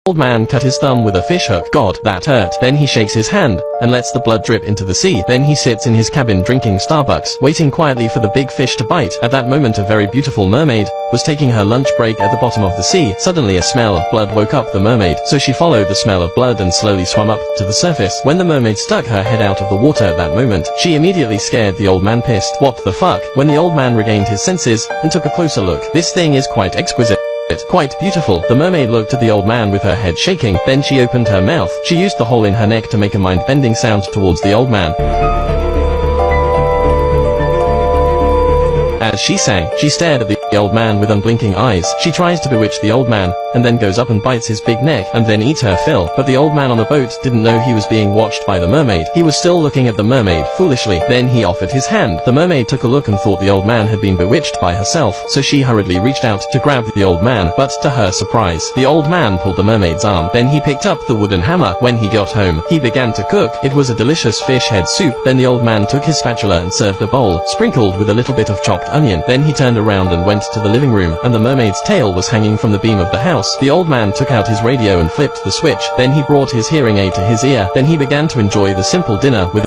old man cut his thumb with a fish hook. God, that hurt. Then he shakes his hand and lets the blood drip into the sea. Then he sits in his cabin drinking Starbucks, waiting quietly for the big fish to bite. At that moment, a very beautiful mermaid was taking her lunch break at the bottom of the sea. Suddenly a smell of blood woke up the mermaid, so she followed the smell of blood and slowly swam up to the surface. When the mermaid stuck her head out of the water at that moment, she immediately scared the old man pissed. What the fuck? When the old man regained his senses and took a closer look, this thing is quite exquisite. Quite beautiful. The mermaid looked at the old man with her head shaking. Then she opened her mouth. She used the hole in her neck to make a mind-bending sound towards the old man. As she sang, she stared at the old man with unblinking eyes. She tries to bewitch the old man, and then goes up and bites his big neck, and then eats her fill. But the old man on the boat didn't know he was being watched by the mermaid. He was still looking at the mermaid, foolishly. Then he offered his hand. The mermaid took a look and thought the old man had been bewitched by herself, so she hurriedly reached out to grab the old man, but to her surprise, the old man pulled the mermaid's arm. Then he picked up the wooden hammer. When he got home, he began to cook. It was a delicious fish head soup. Then the old man took his spatula and served a bowl, sprinkled with a little bit of chopped onion. Then he turned around and went to the living room, and the mermaid's tail was hanging from the beam of the house. The old man took out his radio and flipped the switch. Then he brought his hearing aid to his ear. Then he began to enjoy the simple dinner with